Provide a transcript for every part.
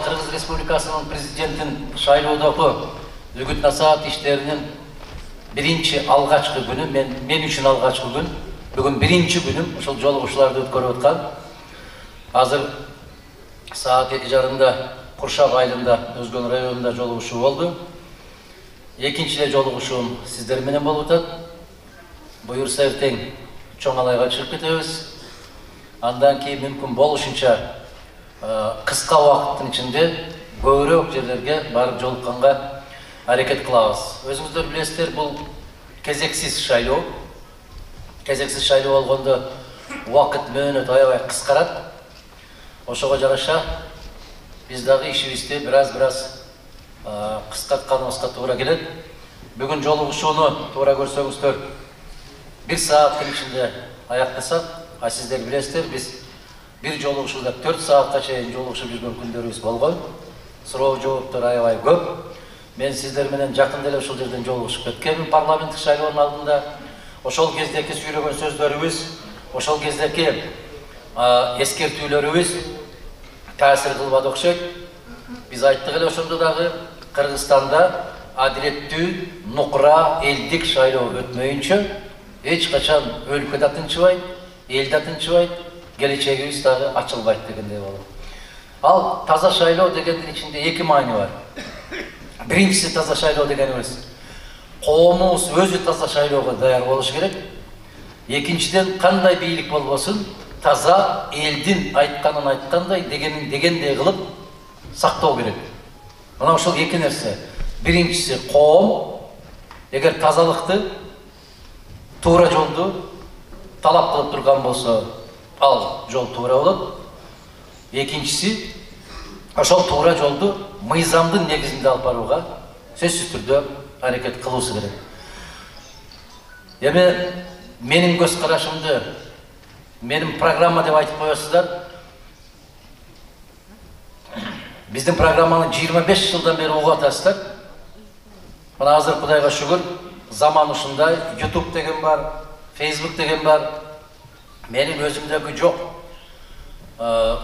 Kırgız Respublikasının Prezidentin şaylоодогу үгүт насаат иштеринин биринчи алгачкы күнү, мен үчүн алгачкы күн. Бүгүн биринчи күнүм ушул жолугушууларды өткөрүп аткан. Азыр саат 2:30 Куршак айылында, Өзгөн районунда жолугушуу болду. Экинчи эле жолугушуум сиздер менен болуп атат. Буюрса эртең чоң алайга чыгып кетебиз. Андан кийин мүмкүн болушунча кыска убакыттын ичинде көбүрөөк жерлерге барып жолукканга аракет кылабыз. Өзүңүздөр билесиздер, бул кезексиз шайлоо. Кезексиз шайлоо болгондо убакыт мөөнөт аябай кыскарат. Ошого жараша биз дагы ишибизди бираз кыскартканыбызга туура келет. Бүгүн жолугушууну туура көрсөңүздөр 1 сааттын ичинде аяктасак, а сиздер билесиздер, биз bir жолугушууда 4 саатка чейин жолугушуп жүргөн күндөрүбүз болгон. Суроо жооптор аябай көп. Мен сиздер менен жакында эле ушул жерден жолугушуп кеткенмин парламенттик шайлоонун алдында. Ошол кездеки сүйлөгөн сөздөрүбүз, ошол кездеки эскертүүлөрүбүз таасир кылбады окшойт. Биз айттык эле ошондо дагы Кыргызстанда адилеттүү, нукура, элдик шайлоо өтмөйүнчө эч качан өлкө да тынчыбайт, эл да тынчыбайт, келечегибиз дагы ачылбайт дегендей болот. Ал таза шайлоо дегендин ичинде эки маани бар. Биринчиси таза шайлоо дегенибиз коомубуз өзү таза шайлоого даяр болуш керек. Экинчиден кандай бийлик болбосун, таза элдин айтканын айткандай, дегенин дегендей кылып сактоо керек. Мына ошол эки нерсе. Биринчиси коом эгер тазалыкты, туура жолду талап кылып турган болсо, ал жол туура болот. Экинчиси, ошол туура жолду мыйзамдын негизинде алып барууга сөзсүз түрдө аракет кылуусу керек. Эми менин көз карашымды, менин программа деп айтып коесуздар. Биздин программаны 25 жылдан бери угуп атасыздар. Мына азыр Кудайга шүгүр, заман ушундай, YouTube деген бар, Facebook деген бар. Менин өзүмдөгү жок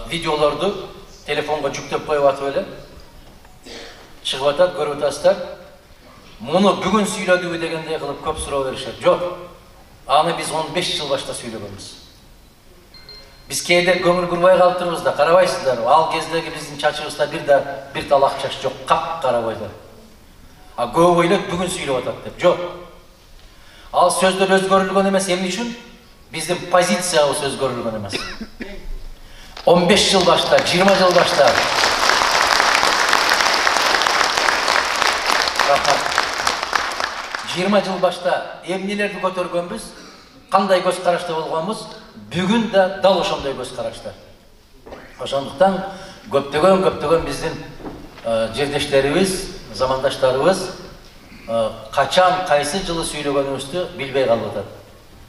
видеолорду телефонго жүктөп коюп атып эле чыгып атат, көрүп атасыздар. Муну бүгүн сүйлөдүбү дегендей кылып көп суроо беришет. Жок. Аны биз 15 жыл башта сүйлөгөнбүз. Биз кээде көңүл бурбай калып турбуз да, карабайсыздар. Ал кездеги биздин чачыбызда бир талак чач жок, кап-кара бойдо. А көп ойлойт бүгүн сүйлөп атат деп. Жок. Ал сөздөр өзгөрүлгөн эмес, эмне үчүн? Биздин позициябыз өзгөрүлгөн эмес. 15 жыл башта, 20 жыл башта 20 жыл башта эмнелерди көтөргөнбүз, кандай көз карашта болгонбуз, бүгүн да дал ошондой көз карашта. Ошондуктан көптөгөн биздин жердештерибиз, замандаштарыбыз качан кайсы жылы сүйлөгөнүбүздү билбей калып атат.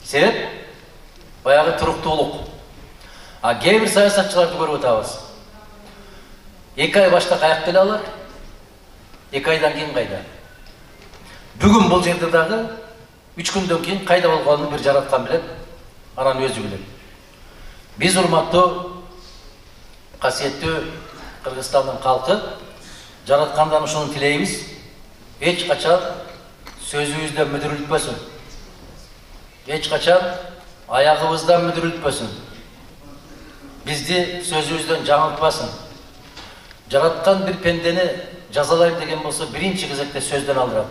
Себеп баягы туруктуулук. А кээ бир саясатчыларды көрүп атабыз. 2 ай башта каякта келе алар, 2 айдан кийин кайда? Бүгүн бул жерде дагы 3 күндөн кийин кайда болгонун бир жараткан билет, анан өзү билет. Биз урматтуу, касиеттүү Кыргызстандын калкы, жараткандан ушуну тилейбиз. Эч качан сөзүбүздөн мүдүрүлтпөсүн. Эч качан аягыбыздан мүдүрүлтпөсүн. Бизди сөзүбүздөн жаңылтпасын. Жараткан бир пендени жазалайым деген болса, биринчи кезекте сөздөн алдырат.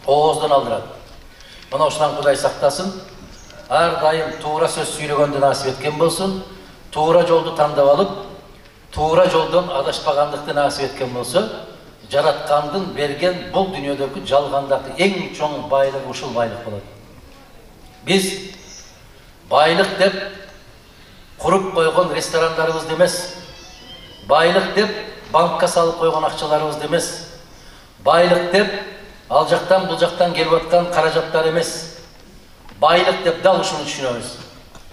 Ооздан алдырат. Мына ушунан Кудай сактасын. Ар дайым туура сөз сүйлөгөндү насип эткен болсун. Туура жолду тандап алып, туура жолдон адашпагандыкты насип эткен болсо, жараткандын берген бул дүйнөдөгү жалгандагы эң чоң байлык ушул байлык болот. Биз байлык деп куруп койгон ресторандарыбызды эмес, байлык деп банкка салып койгон акчаларыбызды эмес, байлык деп ал жактан бул жактан келип аткан каражаттар эмес, байлык деп дал ушуну түшүнөбүз.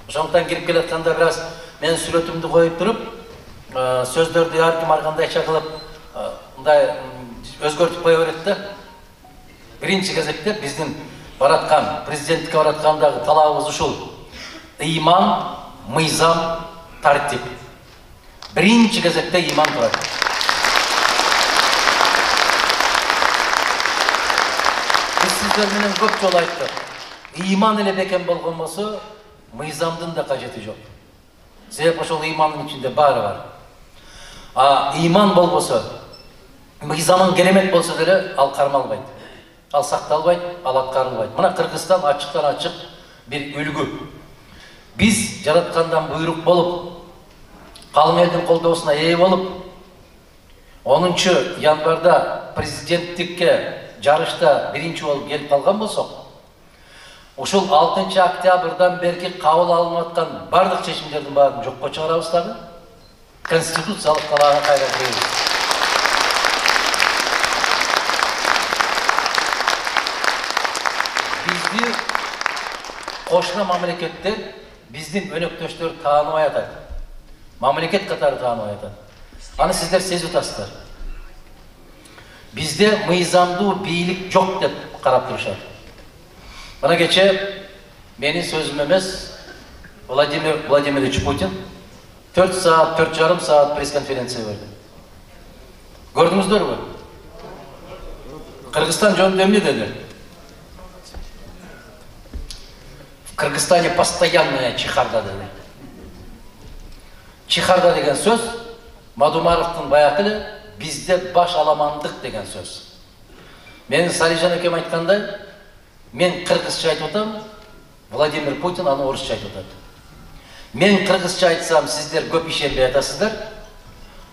Ошондуктан кирип келатканда бир аз мен сүрөтүмдү коюп туруп, сөздөрдү ар ким ар кандайча кылып, мындай өзгөртүп кое берет да. Биринчи кезекте биздин бараткан, президенттикке бараткандагы талабыбыз ушул: ыйман, мыйзам, тартип. Биринчи кезекте ыйман турат. Биз сиздер менен көп жолу айттык. Ыйман эле бекем болгон болсо, мыйзамдын да кажети жок. Себеп ошол ыймандын ичинде баары бар. Ыйман болбосо, мыйзамың керемет болсо деле ал кармалбайт. Ал сакталбайт, ал аткарылбайт. Мына Кыргызстан ачыктан ачык бир үлгү. Биз жараткандан буйрук болуп, калың элдин колдоосуна ээ болуп, 10 январда президенттикке жарышта биринчи болуп келип калган болсок, ушул 6 октябрдан берки кабыл алынып аткан бардык чечимдердин баарын жокко чыгарабыз дагы. Конституциялык талаага кайра киребиз. Бизди кошуна мамлекеттер биздин өнөктөштөр тааныбай атат. Мамлекет катары тааныбай атат. Аны сиздер сезип атасыздар. Бизде мыйзамдуу бийлик жок деп карап турушат. Мына кече менин сөзүм эмес, Владимир Владимирович Путин 4 саат, 4,5 саат пресс-конференция берди. Көрдүңүздөрбү? Кыргызстан жөнүндө эмне деди? В Кыргызстане постоянная чехарда деди. Чехарда деген сөз Мадумаровдун баягы эле бизде баш аламандык деген сөз. Менин Салижан экем айткандай, мен кыргызча айтып атам, Владимир Путин аны орусча айтып атат. Мен кыргызча айтсам, сиздер көп ишенбей атасыздар,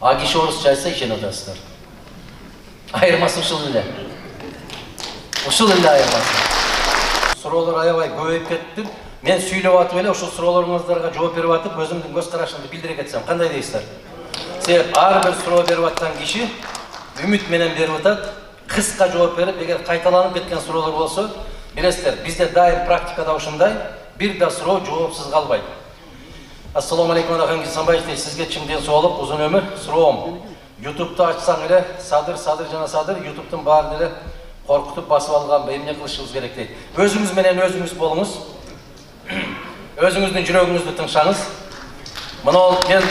а киши орусча айтса ишенип атасыздар. Айырмасы ушул эле. Ушул эле айырмасы. Суроолор аябай көбөйүп кетти. Мен сүйлөп атып эле ушул суроолоруңуздарга жооп берип атып, өзүмдүн көз карашымды билдире кетсем, кандай дейсиздер? Себеп ар бир суроо берип аткан киши үмүт менен берип атат, кыска жооп берип, эгер кайталанып кеткен суроолор болсо, билесиздер, бизде дайым практикада ушундай, бир да суроо жоопсуз калбайт. Ассаламу алейкум, Адахан Кисанбаев дейт, сизге чың ден соолук, узун өмүр. Суроом: YouTube'да ачсаң эле, Садыр жана Садыр, YouTube'дун баарын эле коркутуп басып алганбы, эмне кылышыбыз керек дейт. Өзүңүз менен өзүңүз болуңуз. Өзүңүздүн жүрөгүңүздү тыңшаңыз. Мына мен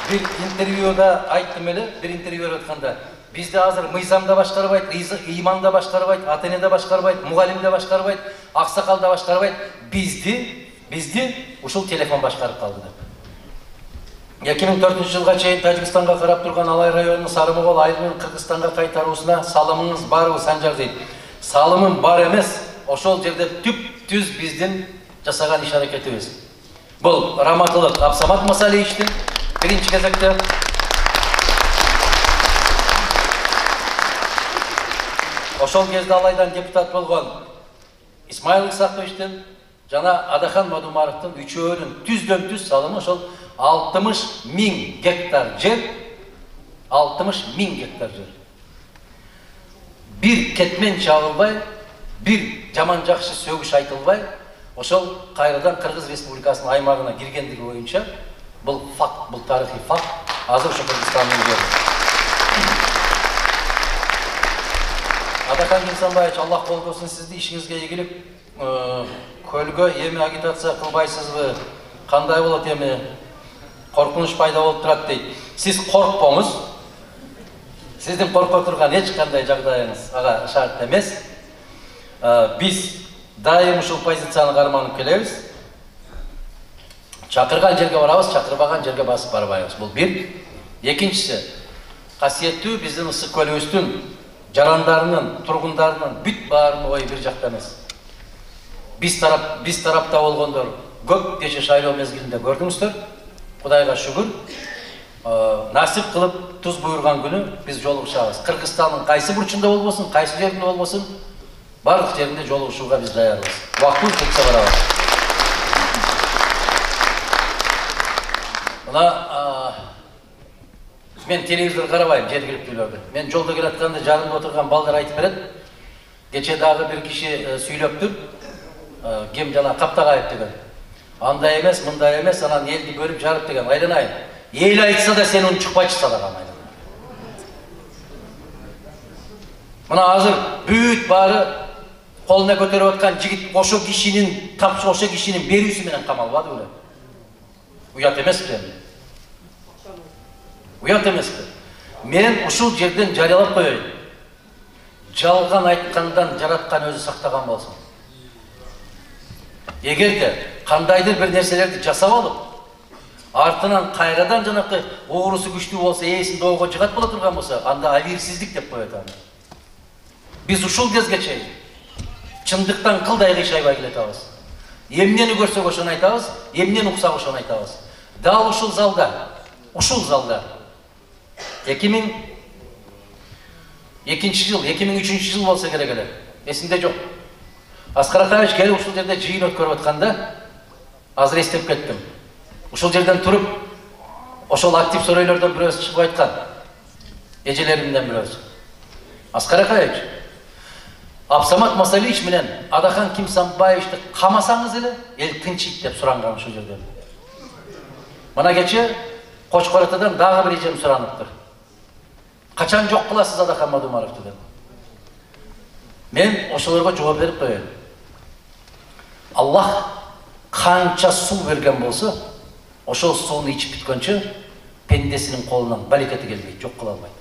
бир интервьюда айттым эле, бир интервью берип атканда, бизде азыр мыйзам да башкарбайт, ыйман да башкарбайт, ата-эне да башкарбайт, мугалим да башкарбайт, аксакал да башкарбайт, бизди ушул телефон башкарып калды деп. 2004-жылга чейин Тажикстанга карап турган Алай районунун Сарымогол айылын Кыргызстанга кайтаруусуна салымыңыз барбы, Санжар дейт. Салымым бар эмес, ошол жерде түп-түз биздин жасаган иш аракетибиз. Бул Раматылык Абсамат Масалиевичтин биринчи кезекте, ошол кезде Алайдан депутат болгон Исмаил Исаковичтин жана Адахан Мадумаровдун үчөөнүн түздөн-түз салымы ошол 60.000 гектар жер, 60.000 гектар жер. Бир кетмен чабылбай, бир жаман жакшы сөгүш айтылбай, ошол кайрадан Кыргыз Республикасынын аймагына киргендиги боюнча бул факт, бул тарыхый факт. Азыр ошо Кыргызстандын жери. Адахан Кисанбаевич, Аллах колдосун, сизди ишиңизге ийгилик. Көлгө эми агитация кылбайсызбы? Кандай болот эми? Коркунуч пайда болуп турат дейт. Сиз коркпоңуз. Сиздин корко турган эч кандай жагдайыңыз ага шарт эмес. Биз дайым ушул позицияны карманып келебиз. Çakırgan жерге барабыз, çakырбаган жерге басып барбайбыз. Бул бир. Экинчиси, касиеттүү биздин ысык көлүбүздүн жарандарынын, тургундарынын бүт баарынын ою бир жакта эмес. Биз тарапта болгондор көп кече шайлоо мезгилинде көрдүңүздөр. Кудайга шүгүр. Насип кылып туз буйрган күнү биз жолугушабыз. Кыргызстандын кайсы бурчунда болбосун, кайсы жеринде болбосун, барлык жеринде жолугушууга биз даярбыз. Убактыбыз жетсе барабыз. Мына мен телевизор карабайм, жергиликтүүлөрдү. Мен жолдо келатканда жанымда отурган балдар айтып берет. Кече дагы бир киши сүйлөптүр. Кем жана Каптагайып деген. Андай эмес, мындай эмес, анан элди бөлүп жарып деген. Айланайын. Эл айтса да сен унчукпачы садагам айланайын. Мына азыр бүт баары колуна көтөрүп аткан жигит ошо кишинин берүүсү менен камалбады беле? Уят эмеспи? Уят эмеспи? Мен ушул жерден жарыялап коеюн. Жалган айткандан жараткан өзү сактаган болсун. Эгерде кандайдыр бир нерселерди жасап алып, артынан кайрадан жанакы оорусу күчтүү болсо, ээсин доого жыгат боло турган болсо, анда абийирсиздик деп коет аны. Биз ушул кезге чейин чындыктан кылдай кыйшайбай келатабыз. Эмнени көрсөк ошону айтабыз, эмнени уксак ошону айтабыз. Дал ушул залда 2002-жыл болсо керек эле. Эсимде жок. Аскар Акаевич келип ушул жерде жыйын өткөрүп атканда азыр эстеп кеттим. Ушул жерден туруп, ошол актив соройлордон бирөөсү чыгып айткан. Эжелеримден бирөөсү. Аскар Акаевич, Абсамат Масалич менен Адахан Кимсанбаевичти камасаңыз эле, эл тынчыйт деп суранган ушул жерде. Мына кече Кочкор Атадан дагы бир эжем сураныптыр. Качан жок кыласыз Адахан Мадумаровду деп. Мен ошолорго жооп берип коеюн. Аллах канча суу берген болсо, ошол сууну ичип бүткөнчө пендесинин колунан балекети келбейт, жок кыла албайт.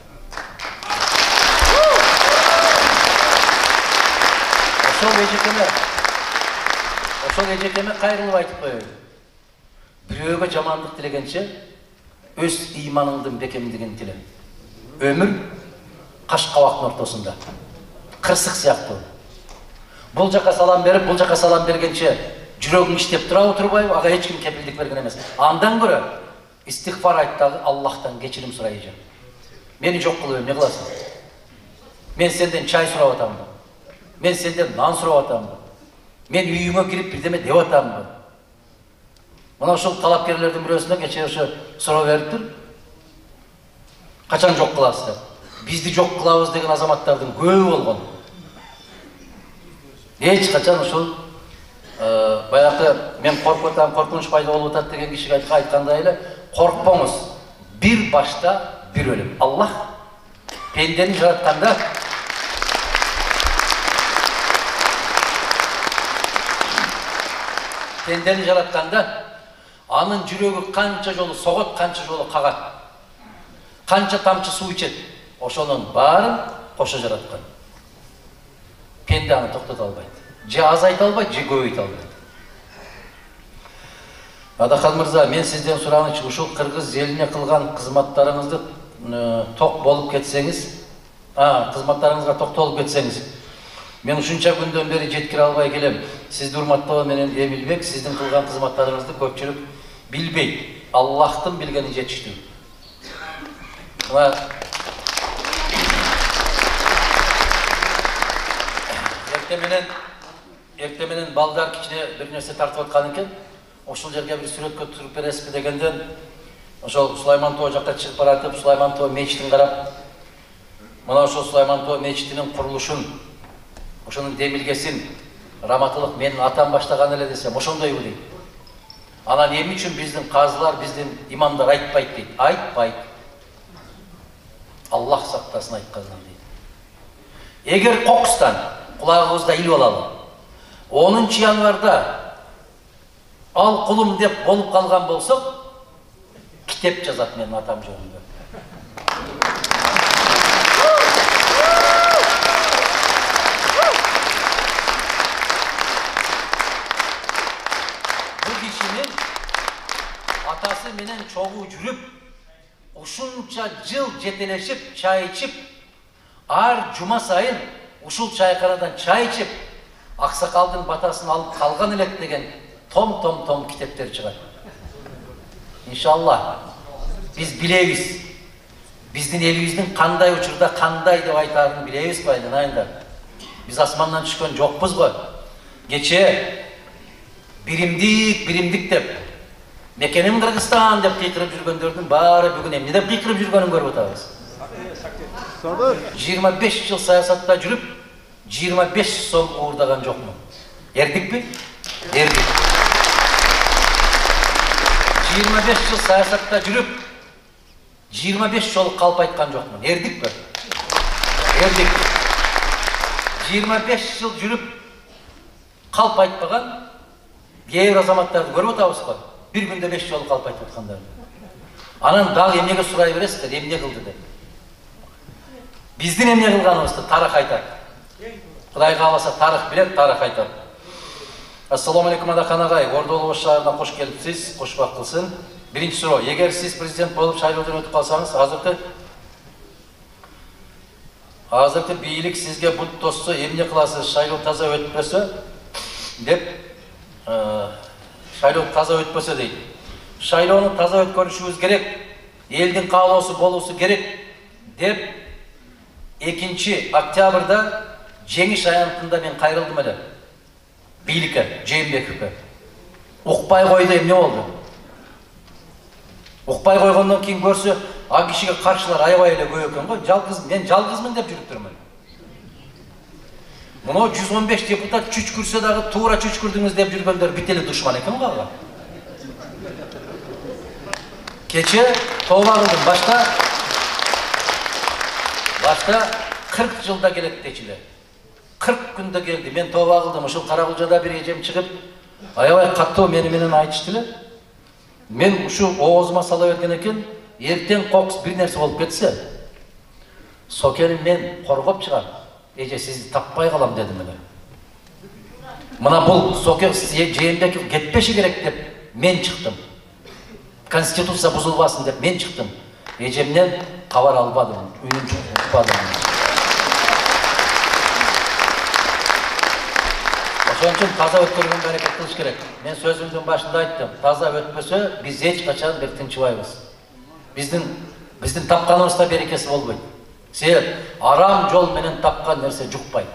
Ошол эжекеме кайрылып айтып коеюн. Бирөөгө жамандык тилегенче өз ыйманыңдын бекемдигин тиле. Өмүр каш кабактын ортосунда. Кырсык сыяктуу. Бул жака салам берип, бул жака салам бергенче жүрөгүң иштеп турабы, турбайбы, ага эч ким кепилдик берген эмес. Андан көрө истигфар айт дагы Аллахтан кечирим сурай эже. Мени жок кылып эмне кыласың? Мен сенден чай сурап атамбы? Мен сенден нан сурап атамбы? Мен үйүңө кирип бирдеме деп атамбы? Мына ошол талапкерлердин бирөөсүнө кече ошо суроо бериптир. Качан жок кыласыз деп. Бизди жок кылабыз деген азаматтардын көбү болгон. Эч качан ошол баягы мен коркуп атам, коркунуч пайда болуп атат деген кишиге айткандай эле, коркпоңуз. Бир башта бир өлүм. Аллах пендени жаратканда анын жүрөгү канча жолу согот, канча жолу кагат, канча тамчы суу ичет, ошонун баарын кошо жараткан. Пенде аны токтото албайт. Же азайта албайт, же көбөйтө албайт. Адахан мырза, мен сизден суранычы, ушул кыргыз элине кылган кызматтарыңызды ток болуп кетсеңиз, кызматтарыңызга токтолуп кетсеңиз, мен ушунча күндөн бери жеткире албай келем. Сизди урматтоо менен Эмилбек, сиздин кылган кызматтарыңызды көпчүлүк билбейт. Аллахтын билгени жетиштүү. Эрте менен балдар кичине бир нерсе тартып аткан экен. Ошол жерге бир сүрөткө туруп бересизби дегенден, ошол Сулайман Тоо жакка чыгып баратып, Сулайман Тоо мечитин карап, мына ошол Сулайман Тоо мечитинин курулушун, ошонун демилгесин раматылык менин атам баштаган эле десем, ошондойбу дейт. Анан эмне үчүн биздин казылар, биздин имамдар айтпайт дейт. Айтпайт. Аллах сактасын айткандан дейт. Эгер кокустан кулагыбызда илип алалы, 10 январда ал кулум деп болуп калган болсок, китеп жазат менин атам жөнүндө. ушунча жыл жетелешип, чай ичип, ар жума сайын ушул чайканадан чай ичип, аксакалдын батасын алып калган элек деген том китептер чыгат. Иншалла биз билебиз. Биздин элибиздин кандай учурда кандай деп айтарын билебиз го айндар. Биз асмандан түшкөн жокпуз го. Кече биримдик деп мекеним Кыргызстан деп кыйкырып жүргөндөрдүн баары бүгүн эмне деп кыйкырып жүргөнүн көрүп атабыз. 25 жыл саясатта жүрүп, 25 сом уурдаган жокмун. Эрдикпи? Эрдик. 25 жыл саясатта жүрүп, 25 жолу калп айткан жокмун. Эрдикпи? Эрдик. 25 жыл жүрүп, калп айтпаган кээ бир азаматтарды көрүп атабыз го. Bir günde 5 жолу калп айтып аткандар. Анан дагы эмнеге сурай бересиздер, эмне кылды деп. Биздин эмне кылганыбызды тарых айтат. Кудай кааласа тарых билет, тарых айтат. Ассаламу алейкум Адахан агай, Орду Улуу шаарына кош келипсиз, кош бактылсын. Биринчи суроо, эгер сиз президент болуп шайлоодон өтүп калсаңыз, азыркы бийлик сизге бут тосса эмне кыласыз, шайлоо таза өтпөсө деп шайлоо таза өтпөсө дейт. Шайлоону таза өткөрүшүбүз керек, элдин каалоосу болуусу керек деп 2 октябрда жеңиш аянтында мен кайрылдым эле. Бийликке, Жээнбековке. Укпай койду, эмне болду? Укпай койгондон кийин көрсө, а кишиге каршылар аябай эле көп экен го. Мен жалгызмын деп жүрүп турмун. Мына 115 депутат чүчкүрсө дагы туура чүчкүрдүңүз деп жүргөндөр бит эле душман экен го ага. Кече тооба кылдым, башта 40 жылда келет дечиле. 40 күндө келди. Мен тооба кылдым. Ушул Каракулжада бир эжем чыгып, аябай каттуу менен айтышты эле. Мен ушу оозума сала берген экен, эртең кокус бир нерсе болуп кетсе, сокени мен коргоп чыгам. Эже сизди таппай калам дедим эле. Мына бул сокен Жээнбеков кетпеши керек деп мен чыктым. Конституция бузулбасын деп мен чыктым. Эжемден кабар албадым, үнүн укпадым. Ошон үчүн таза өткөргөнгө аракет кылыш керек. Мен сөзүмдүн башында айттым, таза өтпөсө биз эч качан бир тынчыбайбыз. Биздин тапканыбызда берекеси болбойт. Себеп арам жол менен тапкан нерсе жукпайт.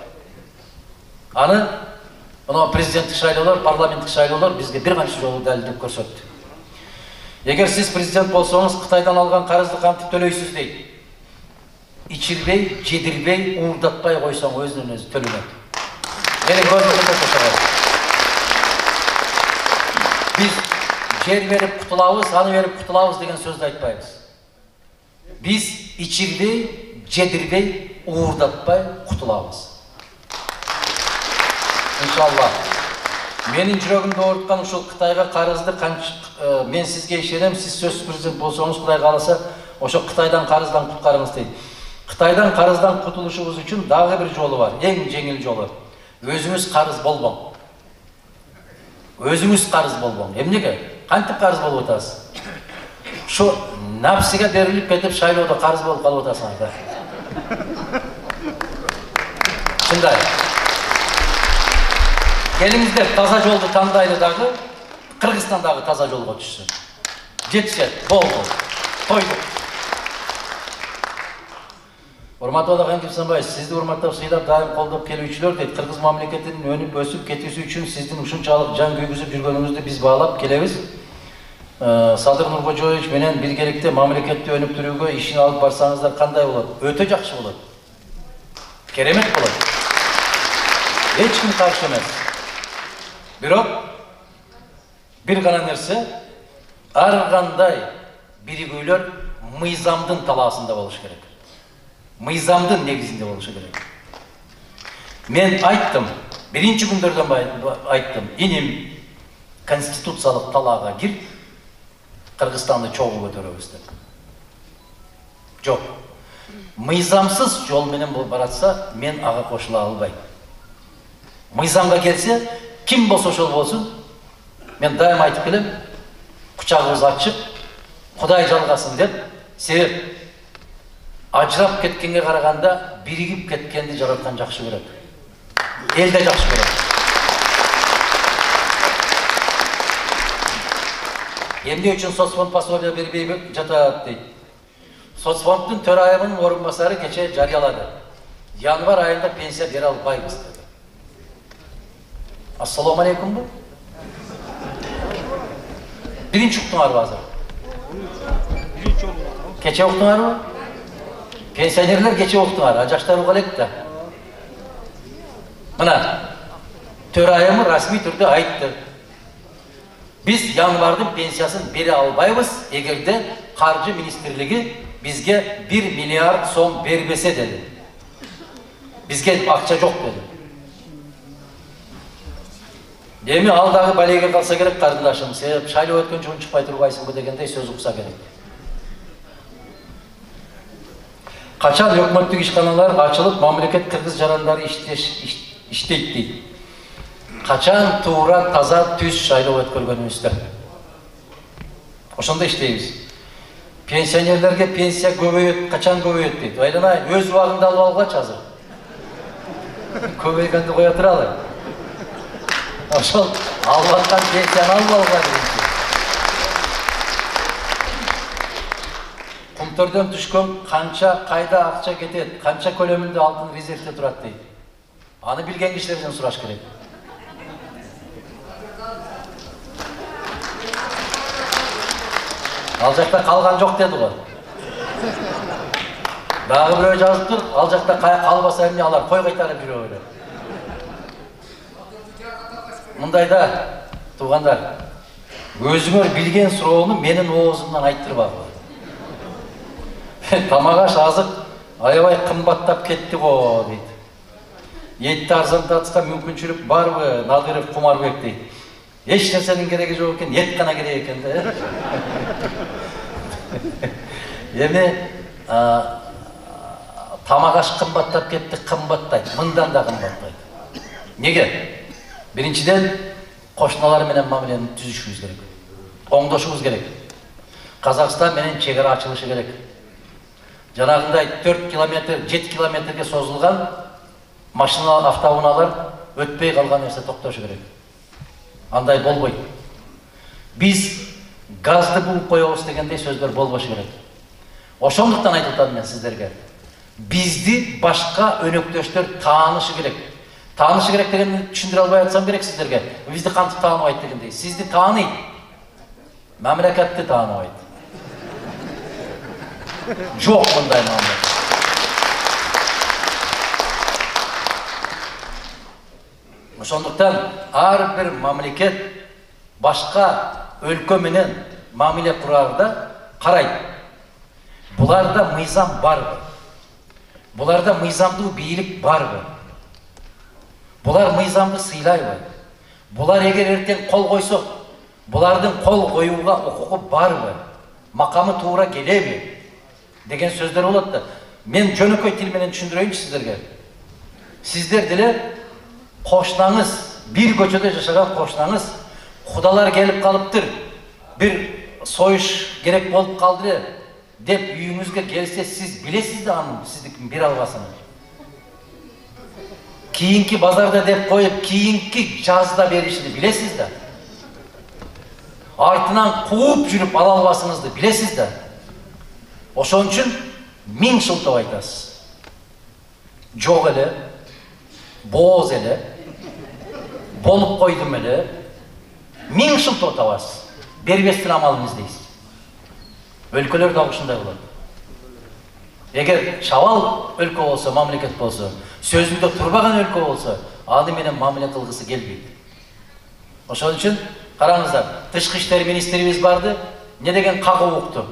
Аны мына президенттик шайлоолор, парламенттик шайлоолор бизге бир канча жолу далилдеп көрсөттү. Эгер сиз президент болсоңуз, Кытайдан алган карызды кантип төлөйсүз дейт. Ичирбей, жедирбей, уурдатпай койсоң өзүнөн өзү төлөнөт. Менин көзүмдө кошобойт. Биз жер берип кутулабыз, аны берип кутулабыз деген сөздү айтпайбыз. Биз ичирбей, жедирбей, уурдатпай кутулабыз. Иншалла. Менин жүрөгүмдү оорткан ушул Кытайга карызды мен сизге ишенем, сиз сөзсүз президент болсоңуз, Кудай кааласа, ошо Кытайдан карыздан куткарыңыз дейт. Кытайдан карыздан кутулушубуз үчүн дагы бир жолу бар, эң жеңил жолу. Өзүңүз карыз болбоң. Өзүңүз карыз болбоң. Эмнеге? Кантип карыз болуп атасыз? Şu напсиге берилип кетип шайлоодо карыз болуп калып атасыңар да. Чындай. Келиңиздер таза жолду тандайлы дагы, Кыргызстандагы таза жолго түшсүн. Жетишет, болду, койдук. Урматтуу Адахан Кипсанбаев, сизди урматтап сыйлап дайым колдоп келүүчүлөр дейт, Кыргыз мамлекетинин өнүп өсүп кетүүсү үчүн сиздин ушунчалык жан күйгүзүп жүргөнүңүздү биз баалап келебиз. Садыр Нуркожоевич менен биргеликте мамлекетти өнүктүрүүгө ишин алып барсаңыздар кандай болот? Өтө жакшы болот. Керемет болот. Эч ким каршы эмес. Бирок бир гана нерсе, ар кандай биригүүлөр мыйзамдын талаасында болуш керек. Мыйзамдын негизинде болушу керек. Мен айттым, биринчи күндөрдөн айттым, иним конституциялык талаага кир, Кыргызстанды чогуу көтөрөбүз деп. Жок. Мыйзамсыз жол менен баратса, мен ага кошула албайм. Мыйзамга келсе, ким болсо ошол болсун, мен дайым айтып келем, кучагыбыз ачык, Кудай жалгасын деп, Себеп ажырап кеткенге қарағанда биригип кеткенди жараткан жакшы көрөт. Эл да жакшы көрөт. Эмне үчүн соцфонд пособие бербей жатат дейт. Соцфонддун төрайымынын орун басары кече жарыялады. Январь айында пенсия бере албайбыз деди. Ассаламу алейкум бу. Биринчи уктуңарбы азыр? Кече уктуңарбы? Пенсионерлер кече уктуңар, жаштар уга элек да. Мына төрайымы расмий түрдө айтты. Biz yanvardın pensiyasını beri albayız, egerde Karcı Ministrligi bizge 1 milyar so'm berbese dedi. Bizge akça yok dedi. Demi alдағы balege kalsa gerek kardeşim. Sebep şaylı ötken çoğun çıkmay turbaysın bu degende söz uksa gerek. Kaçan hükümetteki işkanalar açılıp memleket Kırgız jaranları işteyt deydi. Kaçan tuğra taza tüz şaylı ötkölgөнүбүздө. Ошондо иштейбиз. Пенсионерлерге пенсия көбөйөт, качан көбөйөт дейт. Айланай, өз убагында алып алгачы азыр. Көбөйгөндү кое туралы. Ошол алып аткан пенсияны алып алгыла дейт. Кумтөрдөн түшкөн канча кайда акча кетет, канча көлөмүндө алтын резервде турат дейт. Аны билген кишилерден сураш керек. Ал жакта калган жок деди го. Дагы бирөө жазып тур, ал жакта калбаса эмне алар кой кайтарып жүрөбү эле. Мындайда туугандар, өзүңөр билген суроону менин оозумдан айттырбагыла. Тамак аш азык аябай кымбаттап кетти го дейт. Этти арзандатышка мүмкүнчүлүк барбы, Надыров Кумарбек дейт. Эч нерсенин кереги жок экен, эт гана керек экен да. Эми тамак аш кымбаттап кетти, кымбаттайт, мындан да кымбаттайт. Неге? Биринчиден кошуналар менен мамилени түзүшүбүз керек. Оңдошубуз керек. Казакстан менен чек ара ачылышы керек. Жанагындай 4 километр, 7 километрге созулган машиналар, автоунаалар өтпөй калган нерсе токтошу керек. Андай болбойт. Биз газды буып коебуз дегендей сөздөр болбошу керек. Ошондуктан айтып атам мен сиздерге. Бизди башка өнөктөштөр таанышы керек. Таанышы керек дегенди түшүндүрө албай атсам керек сиздерге. Бизди кантип тааныбайт дегендей. Сизди тааныйт. Мамлекетти тааныбайт. Жок мындай мамлекет. Ошондуктан ар бир мамлекет башка өлкө менен мамиле курарда карайт. Буларда мыйзам барбы? Буларда мыйзамдуу бийлик барбы? Булар мыйзамды сыйлайбы? Булар эгер эртең кол койсо, булардын кол коюуга укугу барбы? Макамы туура келеби? Деген сөздөр болот да. Мен жөнөкөй тил менен түшүндүрөйүнчү сиздерге. Сиздер деле кошунаңыз, бир көчөдө жашаган кошунаңыз, кудалар келип калыптыр, бир союш керек болуп калды деп үйүңүзгө келсе, сиз билесиз да анын сиздикин бир албасын. Кийинки базарда деп коюп, кийинки жазда беришини билесиз да. Артынан кууп жүрүп ала албасыңызды билесиз да. Ошон үчүн 1000 шылтап айтасыз. Жок эле, бооз эле, болуп койдум эле, 1000 шылтап табасыз. Бербестин амалын издейсиз. Өлкөлөр да ушундай болот. Эгер чабал өлкө болсо, мамлекет болсо, сөзүндө турбаган өлкө болсо, аны менен мамиле кылгысы келбейт. Ошон үчүн караңыздар, тышкы иштер министрибиз барды, не деген кагуу укту.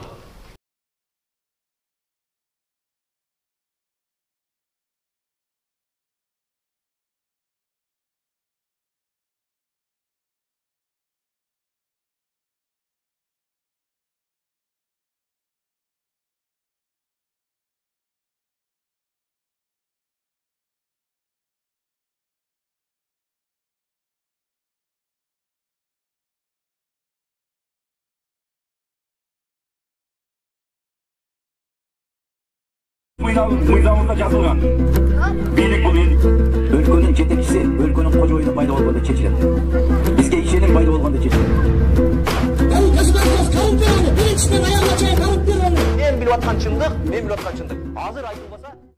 мыйзамыбызда жазылган. Бийлик бул элдик. Өлкөнүн жетекчиси өлкөнүн кожоюну пайда болгондо чечилет. Бизге ишеним пайда болгондо чечилет. Мен билип аткан чындык, мен билип аткан чындык. Азыр айтылбаса